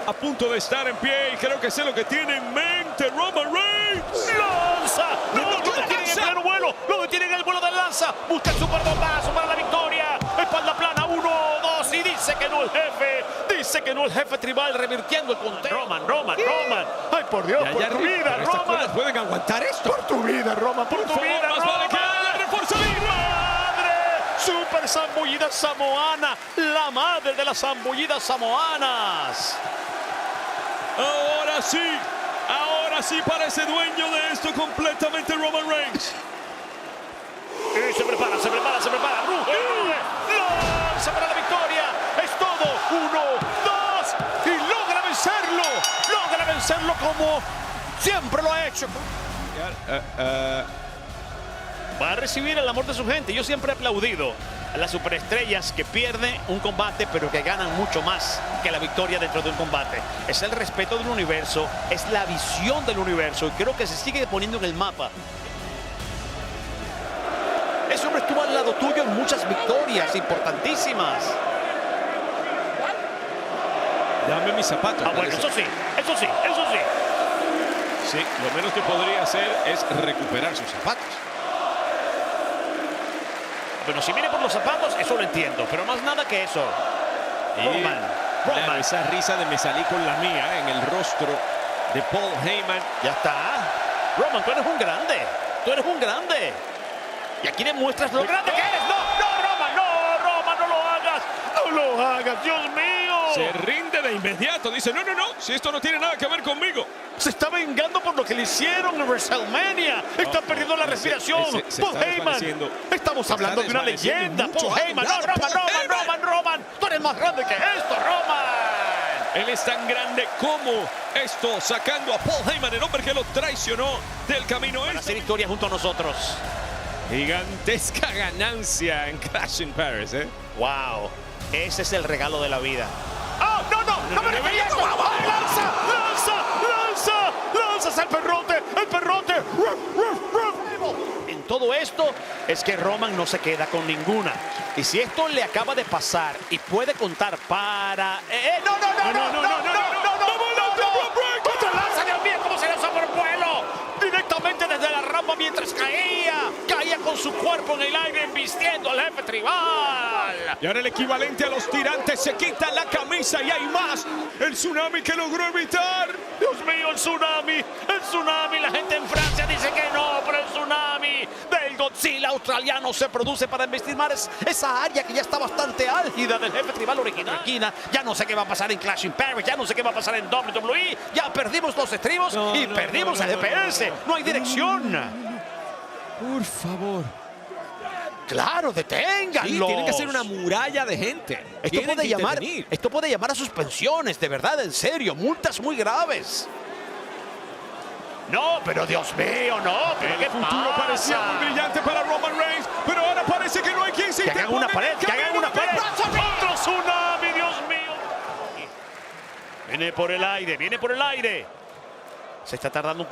a punto de estar en pie y creo que sé lo que tiene en mente Roman Reigns. ¡Lanza! ¡No! ¡Lo detienen en pleno vuelo! ¡Lo detienen en el vuelo del lanza! ¡Busca el superbombazo para la victoria! ¡Espalda plana! 1, 2 y dice que no el jefe. Dice que no el jefe tribal, revirtiendo el conteo. Roman. ¡Ay, por Dios! ¡Por tu vida, Roman! ¿Pueden aguantar esto? ¡Por tu vida, Roman! ¡Por tu vida, Roman! Super zambullida samoana, la madre de las zambullidas samoanas. Ahora sí parece dueño de esto completamente Roman Reigns. Y se prepara. Ruge. Lanza para la victoria. Es todo. 1, 2 y logra vencerlo como siempre lo ha hecho. Va a recibir el amor de su gente. Yo siempre he aplaudido a las superestrellas que pierden un combate, pero que ganan mucho más que la victoria dentro de un combate. Es el respeto del universo, es la visión del universo, y creo que se sigue poniendo en el mapa. Ese hombre estuvo al lado tuyo en muchas victorias importantísimas. Dame mis zapatos. Bueno, eso sí. Sí, lo menos que podría hacer es recuperar sus zapatos. Bueno, si viene por los zapatos, eso lo entiendo, pero más nada que eso. Roman. Esa risa de me salí con la mía en el rostro de Paul Heyman. Ya está. Roman, tú eres un grande. Y aquí demuestras lo grande que eres. Roman, no lo hagas, Dios mío. Se rinde de inmediato, dice, no, si esto no tiene nada que ver conmigo. Se está vengando por lo que le hicieron en WrestleMania. Está perdiendo la respiración. Paul Heyman. Estamos hablando de una leyenda. Paul Heyman. Roman. Tú eres más grande que esto, Roman. Él es tan grande como esto, sacando a Paul Heyman, el hombre que lo traicionó del camino. Para hacer historia junto a nosotros. Gigantesca ganancia en Clash in Paris, ¿eh? Wow. Ese es el regalo de la vida. ¡Oh, no me refería a eso! ¡Lanzas el perrote! En todo esto es que Roman no se queda con ninguna. Y si esto le acaba de pasar y puede contar para... ¡No! ¡Otra lanza, Dios mío! ¿Cómo se lanza por el vuelo? Directamente desde la rampa mientras caía con su cuerpo en el aire embistiendo al jefe tribal. Y ahora el equivalente a los tirantes se quita la camisa y hay más. El tsunami que logró evitar. Dios mío, el tsunami. La gente en Francia dice que no, pero el tsunami del Godzilla australiano se produce para investimar esa área que ya está bastante álgida del jefe tribal original. Ya no sé qué va a pasar en Clash in Paris, ya no sé qué va a pasar en WWE. Ya perdimos los estribos y perdimos el GPS. No hay dirección. Por favor. Claro, deténganlo. Sí, tiene que ser una muralla de gente. Esto puede llamar a suspensiones, de verdad, en serio, multas muy graves. No, pero Dios mío, no. ¿Pero el futuro parecía muy brillante para Roman Reigns, pero ahora parece que no hay quien se interponga. Que hagan una pared. ¡Otro tsunami, Dios mío! Viene por el aire. Se está tardando un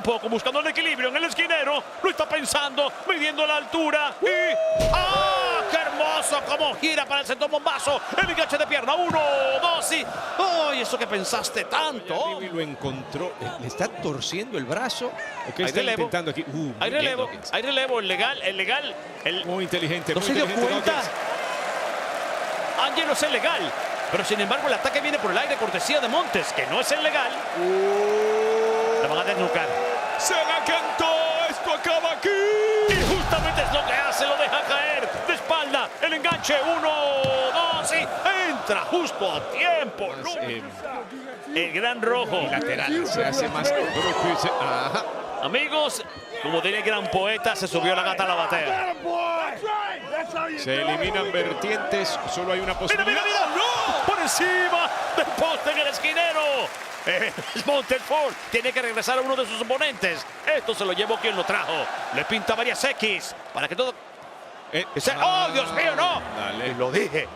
poco, buscando el equilibrio en el esquinero. Lo está pensando, midiendo la altura. Y... ¡ah! ¡Qué hermoso! Cómo gira para el centro bombazo. El enganche de pierna. 1, 2 y... ¡ay! Eso que pensaste tanto. Y lo encontró. Le está torciendo el brazo. ¿Qué está relevo. intentando aquí? Hay relevo. El legal. Muy inteligente. ¿No se dio cuenta? Angelo es el legal. Pero sin embargo el ataque viene por el aire, cortesía de Montes, que no es el legal. La van a desnucar. Se la cantó. Esto acaba aquí. Y justamente es lo que hace, lo deja caer de espalda. El enganche, 1, 2 y entra justo a tiempo. El gran rojo. Y lateral. Se hace más propio. Ajá. Amigos, como diría el gran poeta, se subió la gata a la batea. Se eliminan vertientes. Solo hay una posibilidad. ¡Mira! ¡No! Por encima del poste en el esquinero. Montefort tiene que regresar a uno de sus oponentes. Esto se lo llevó quien lo trajo. Le pinta varias X para que todo... ¡oh, Dios mío, no! Dale. Y lo dije.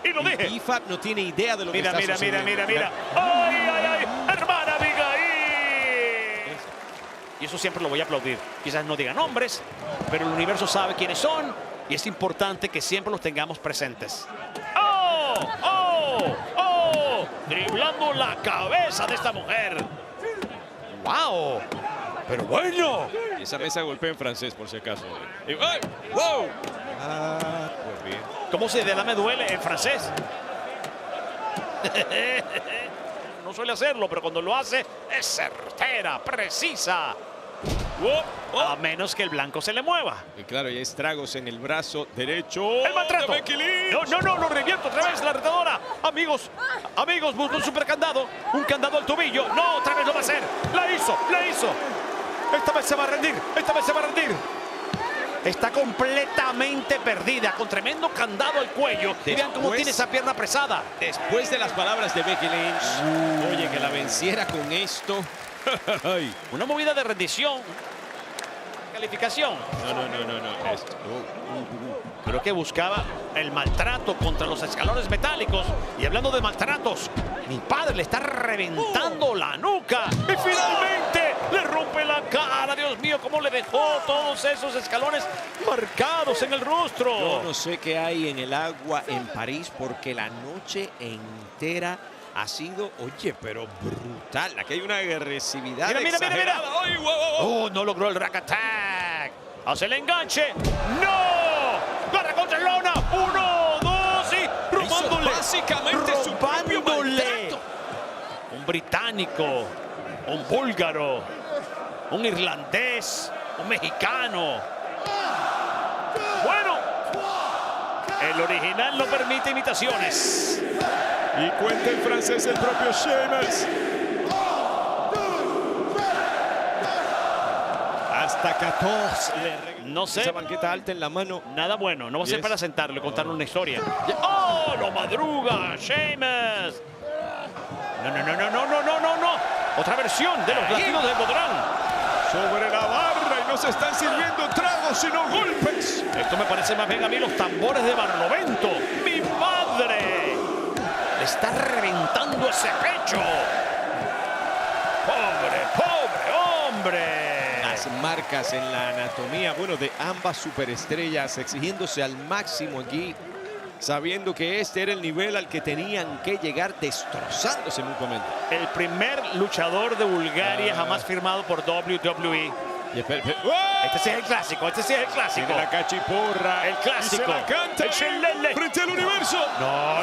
IFAB no tiene idea de lo que está sucediendo. Mira. ¡Ay! ¡Hermana Abigail! Y eso siempre lo voy a aplaudir. Quizás no diga nombres, pero el universo sabe quiénes son y es importante que siempre los tengamos presentes. ¡Oh! volando la cabeza de esta mujer. ¡Wow! ¡Pero bueno! Y esa mesa golpea en francés, por si acaso. Y, ¡ay! ¡Wow! Pues bien. ¿Cómo se de la me duele en francés? No suele hacerlo, pero cuando lo hace es certera, precisa. A menos que el blanco se le mueva. Y claro, hay estragos en el brazo derecho. ¡El maltrato! de Becky Lynch. No, lo revierto otra vez la retadora. Amigos, busco un super candado. Un candado al tobillo. No, otra vez lo va a hacer. La hizo. Esta vez se va a rendir. Está completamente perdida, con tremendo candado al cuello. Y vean cómo tiene esa pierna apresada. Después de las palabras de Becky Lynch, oye, que la venciera con esto. Una movida de rendición. Calificación. No. Creo que buscaba el maltrato contra los escalones metálicos. Y hablando de maltratos, mi padre le está reventando la nuca. Y finalmente le rompe la cara. Dios mío, cómo le dejó todos esos escalones marcados en el rostro. Yo no sé qué hay en el agua en París, porque la noche entera ha sido, oye, pero brutal. Aquí hay una agresividad exagerada. Mira. ¡Ay, wow! No logró el rack attack. Hace el enganche. ¡No! Garra contra el lona. 1, 2 y robándole. Básicamente su propio maltrato. Un británico, un búlgaro, un irlandés, un mexicano. Bueno, el original no permite imitaciones. Y cuenta en francés el propio Sheamus. Hasta 14 No sé. Esa banqueta alta en la mano. Nada bueno. No va a ser para sentarlo y contarle una historia. ¡Oh! ¡Lo madruga! ¡Sheamus! No. Otra versión de los latinos de Bodrán. Sobre la barra y no se están sirviendo tragos, sino golpes. Esto me parece más bien a mí los tambores de Barlovento. ¡Mi padre! Le está reventando ese pecho. ¡Pobre hombre! Las marcas en la anatomía, bueno, de ambas superestrellas, exigiéndose al máximo aquí, sabiendo que este era el nivel al que tenían que llegar, destrozándose mutuamente. El primer luchador de Bulgaria jamás firmado por WWE. Este sí es el clásico, Tiene la cachiporra. El clásico. Y se la canta El chelele. frente al universo. No.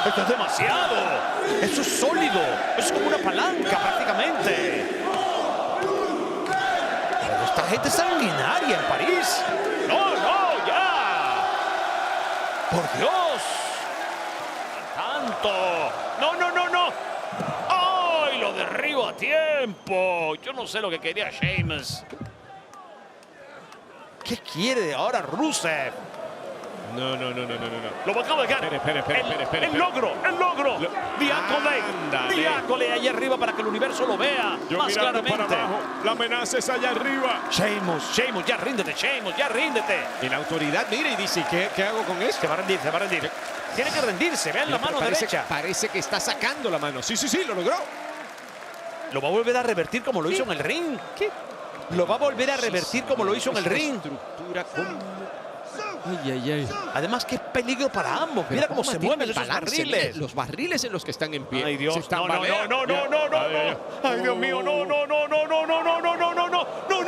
Esto es demasiado. Eso es sólido. Es como una palanca prácticamente. Pero esta gente es sanguinaria en París. No, ya. Por Dios. Tanto. No. ¡Ay! Lo derribo a tiempo. Yo no sé lo que quería Sheamus. ¿Qué quiere ahora Rusev? No. Lo va a cabalgar. Espere. El logro. Diácole allá arriba para que el universo lo vea Yo más mirando claramente. para abajo. La amenaza es allá arriba. Sheamus, ya ríndete, ya ríndete. Y la autoridad mira y dice, ¿qué hago con esto? Se va a rendir. Tiene que rendirse, vean la mano derecha. Parece que está sacando la mano. Sí, lo logró. Lo va a volver a revertir como lo hizo en el ring. Lo va a volver a revertir como lo hizo en el ring. Estructura como... Ay. Además, qué peligro para ambos. Mira cómo se mueven esos barriles. Los barriles en los que están en pie. Ay, Dios. Se están No. baleando. Ay, Dios mío, no.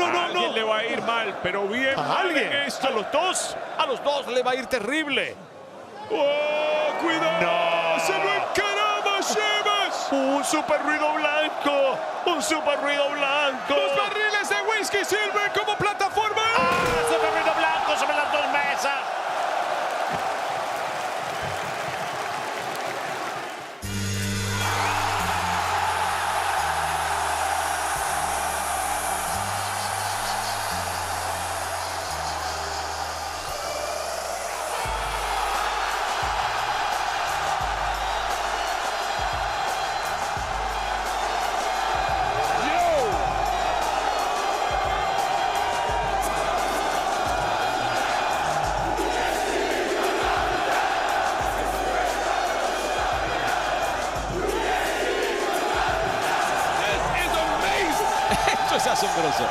A alguien le va a ir mal, pero bien. ¿A alguien? Esto. A los dos le va a ir terrible. ¡Oh, cuidado! No. ¡Se lo encarama, Sheamus! Un super ruido blanco. Los barriles de whisky sirven como plataforma. Super ruido blanco sobre las dos mesas. Es asombroso.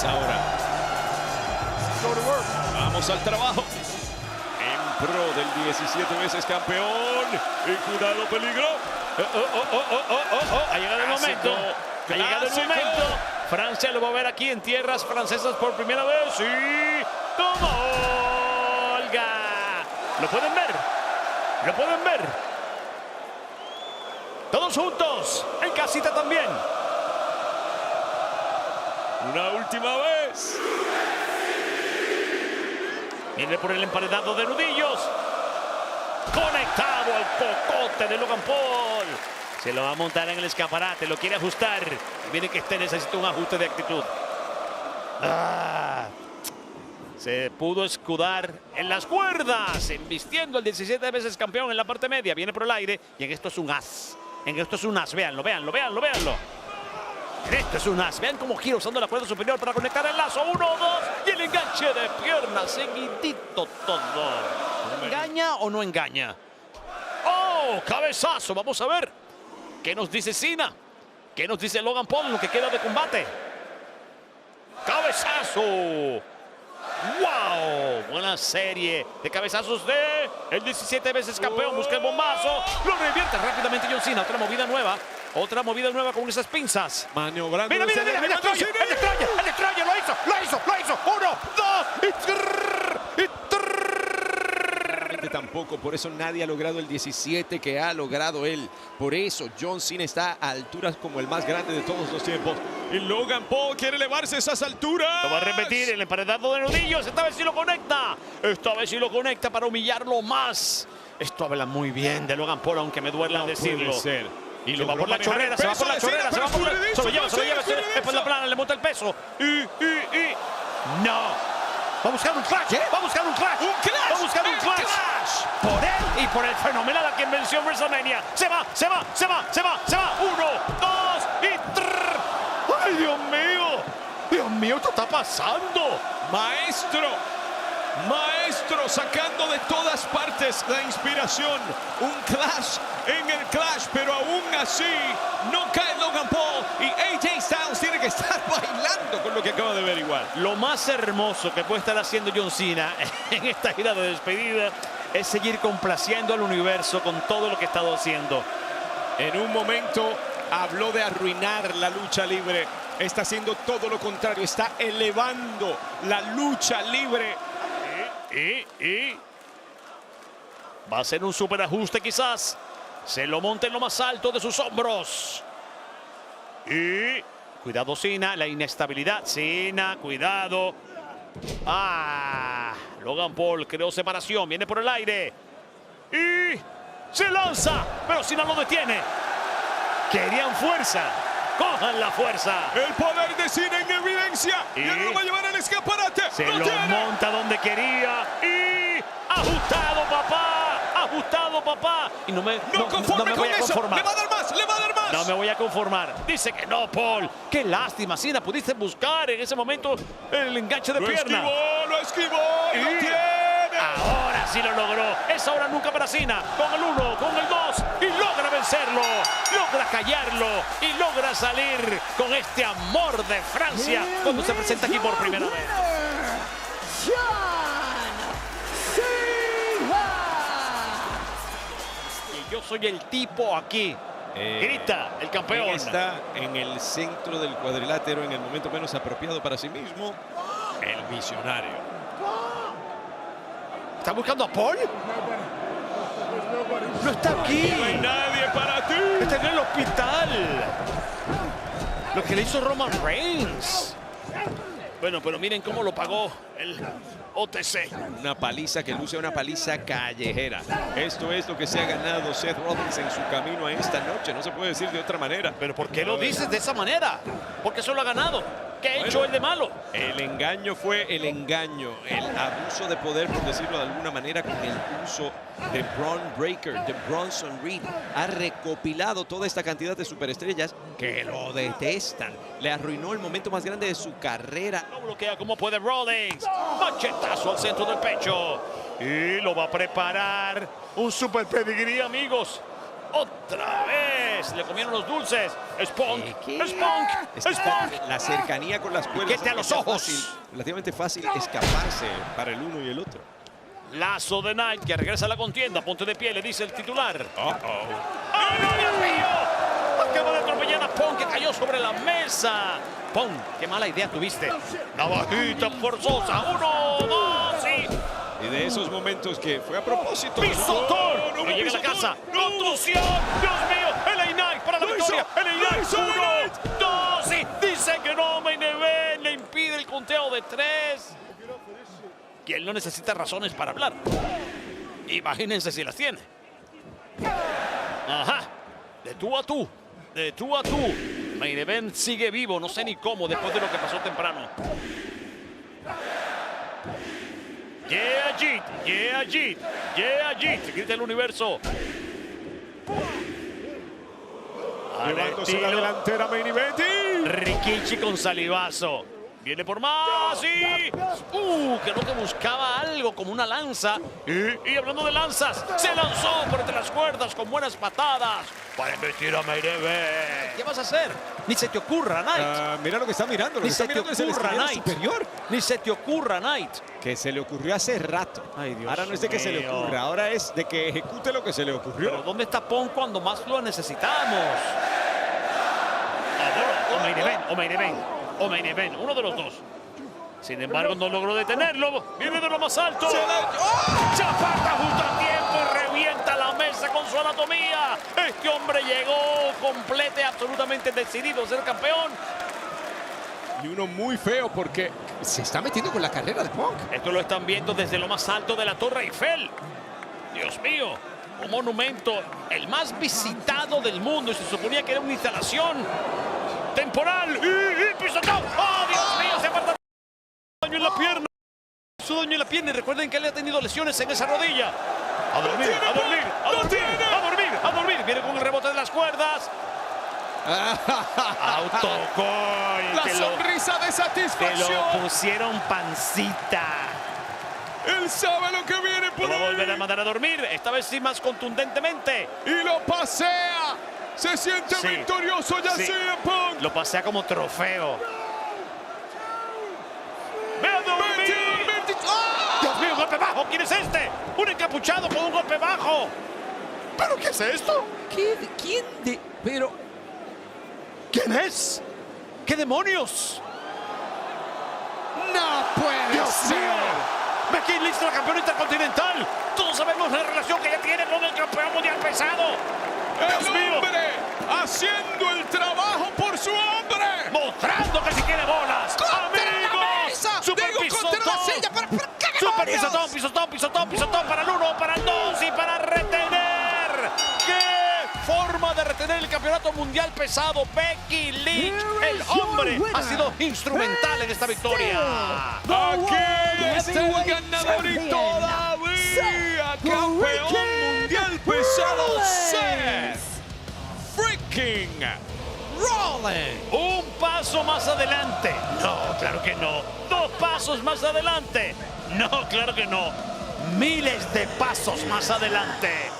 es ahora. Vamos al trabajo. En pro del 17 veces campeón. Y cuidado, peligro. Ha llegado el momento. Ha llegado el momento. Francia lo va a ver aquí en tierras francesas por primera vez. Y toma Olga. ¿Lo pueden ver? ¿Lo pueden ver? Todos juntos. En casita también. Una última vez. Viene por el emparedado de nudillos. Conectado al cocote de Logan Paul. Se lo va a montar en el escaparate. Lo quiere ajustar. Viene que necesita un ajuste de actitud. Se pudo escudar en las cuerdas. Embistiendo al 17 veces campeón en la parte media. Viene por el aire. Y en esto es un as. En esto es un as. Véanlo, véanlo, véanlo, véanlo. Esto es un as. Vean cómo gira usando la cuerda superior para conectar el lazo. 1, 2. Y el enganche de piernas. Seguidito todo. ¿Engaña o no engaña? ¡Oh! Cabezazo. Vamos a ver. ¿Qué nos dice Cena? ¿Qué nos dice Logan Paul en lo que queda de combate? ¡Cabezazo! ¡Wow! Buena serie de cabezazos de el 17 veces campeón. Busca el bombazo. Lo revierte rápidamente John Cena. Otra movida nueva. Otra movida nueva con esas pinzas. Maniobrando. Mira, mira, mira. El Destroyer. El Destroyer. El Destroyer. Lo hizo. Lo hizo. Lo hizo. 1, 2 y tampoco, por eso nadie ha logrado el 17 que ha logrado él. Por eso John Cena está a alturas como el más grande de todos los tiempos. Y Logan Paul quiere elevarse a esas alturas. Lo va a repetir el emparedado de nudillos. Esta vez sí lo conecta. Esta vez sí lo conecta para humillarlo más. Esto habla muy bien de Logan Paul, aunque me duela decirlo. Y se va por la chorrera, se va por la chorrera, se va por la... Se lo lleva, es por la plana, le monta el peso. ¡No! Va a buscar un clash. Va a buscar un clash. Va a buscar un clash. Por él y por el fenomenal que venció en WrestleMania. Se va. 1, 2 y 3. ¡Ay, Dios mío! Dios mío, ¿qué está pasando? Maestro sacando de todas partes la inspiración. Un clash en el clash, pero aún así no cae Logan Paul y AJ Styles tiene que estar bailando con lo que acaba de ver igual. Lo más hermoso que puede estar haciendo John Cena en esta gira de despedida es seguir complaciendo al universo con todo lo que ha estado haciendo. En un momento habló de arruinar la lucha libre. Está haciendo todo lo contrario. Está elevando la lucha libre. Y va a ser un super ajuste quizás. Se lo monta en lo más alto de sus hombros. Y cuidado Cena, la inestabilidad. Cena, cuidado. Logan Paul creó separación, viene por el aire. Y se lanza, pero Cena lo detiene. Querían fuerza. Cojan la fuerza. El poder de Cena en evidencia. Y él lo va a llevar al escaparate. Se lo monta donde quería. Y ajustado, papá. Ajustado, papá. Y no me voy a conformar. Le va a dar más. No me voy a conformar. Dice que no, Paul. Qué lástima, Cena. Pudiste buscar en ese momento el enganche de pierna. Lo esquivó. Y lo tiene. Ahora sí lo logró. Es ahora nunca para Cena. Con el 1, con el 2. Y logra vencerlo. Logra callarlo. Y logra salir con este amor de Francia cuando se presenta aquí por primera vez. Y yo soy el tipo aquí. Grita el campeón. Está en el centro del cuadrilátero en el momento menos apropiado para sí mismo. El visionario. ¿Está buscando a Paul? No está aquí. No hay nadie para ti. Está en el hospital. Lo que le hizo Roman Reigns. Bueno, pero miren cómo lo pagó el OTC. Una paliza que luce una paliza callejera. Esto es lo que se ha ganado Seth Rollins en su camino a esta noche. No se puede decir de otra manera. ¿Pero por qué lo dices de esa manera? Porque eso lo ha ganado. ¿Qué ha hecho él de malo? El engaño fue el engaño. El abuso de poder, por decirlo de alguna manera, con el uso de Braun Breaker, de Bronson Reed. Ha recopilado toda esta cantidad de superestrellas que lo detestan. Le arruinó el momento más grande de su carrera. Lo bloquea como puede Rollins. Machetazo al centro del pecho. Y lo va a preparar un super pedigrí, amigos. Otra vez. Le comieron los dulces. Es Punk. ¿Qué? Es Punk. Es Punk. La cercanía con las cuerdas. Piquete a los ojos. Relativamente fácil escaparse para el uno y el otro. Lazo de Knight que regresa a la contienda. Ponte de pie, le dice el titular. Oh. ¡Ay, no, Dios mío! Acaba de atropellar a Punk que cayó sobre la mesa. Punk, qué mala idea tuviste. Navajita forzosa. 1, 2 y... Y de esos momentos que fue a propósito. ¡Pisotón! No, No llega a la pisotón. casa. No. ¡Contusión! ¡Dios mío! LA Knight para la Lo victoria. hizo. LA Lo Knight. hizo, 1, LA Knight. 2 y... Dice que no, Main Event. Le impide el conteo de 3. Y él no necesita razones para hablar. Imagínense si las tiene. Ajá. De tú a tú. De tú a tú. Main Event sigue vivo. No sé ni cómo después de lo que pasó temprano. Yeah, Jeet. Yeah, Jeet. Yeah, Jeet. Grita el universo. Llevándose la delantera Main Event. Rikichi con salivazo. Viene por más y... creo que buscaba algo como una lanza. Y hablando de lanzas, se lanzó por entre las cuerdas con buenas patadas para embestir a Main Event. ¿Qué vas a hacer? Ni se te ocurra, Knight. Mira lo que está mirando. Lo Ni que está se te mirando es el ocurra, esquinero Knight. superior. Ni se te ocurra, Knight. Que se le ocurrió hace rato. Ay, Dios ahora no es de que se le mío. ocurra, ahora es de que ejecute lo que se le ocurrió. Pero ¿dónde está Punk cuando más lo necesitamos? O Main Event, o Main Event, o Main Event, uno de los dos. Sin embargo, no logró detenerlo. Viene de lo más alto. Se aparta justo a tiempo y revienta la mesa con su anatomía. Este hombre llegó completo y absolutamente decidido a ser campeón. Y uno muy feo porque se está metiendo con la carrera de Punk. Esto lo están viendo desde lo más alto de la Torre Eiffel. Dios mío, un monumento, el más visitado del mundo. Y se suponía que era una instalación temporal. Y pisotón. ¡Oh, Dios mío! Se aparta. Daño en la pierna. Su daño en la pierna. Y recuerden que él ha tenido lesiones en esa rodilla. A dormir, a dormir, a dormir, a dormir, a dormir. Viene con el rebote de las cuerdas. Autogol. La Te sonrisa de lo satisfacción. pusieron pancita. Él sabe lo que viene Lo por va a volver a ahí. mandar a dormir. Esta vez sí más contundentemente. Y lo pasea. Se siente Sí. victorioso ya Sí. CM Punk. Lo pasea como trofeo. ¡Ve a dormir! ¡Ah! ¡Dios mío, un golpe bajo! ¿Quién es este? ¡Un encapuchado con un golpe bajo! ¿Pero qué es esto? ¿Quién de...? Pero... ¿Quién es? ¿Qué demonios? ¡No puede ¡Dios ser! mío! Becky Lynch, la campeona intercontinental. Todos sabemos la relación que ella tiene con el campeón mundial pesado. ¡Dios ¡El mío! hombre haciendo el trabajo por su hombre! Mostrando que si tiene bolas. ¡Contra la ¡Amigos! mesa! ¡Super ¡Digo, pisotón! contra la silla! ¡Pero qué ¡Super demonios! pisotón, pisotón, pisotón, pisotón! Para el 1, para el 2 y para retener. ¡Qué forma de retener el campeonato mundial pesado! Becky Lynch, el hombre, ha sido instrumental en esta victoria. Aquí está el ganador y todavía campeón mundial pesado Seth freaking Rollins. Un paso más adelante. No, claro que no. 2 pasos más adelante. No, claro que no. Miles de pasos más adelante.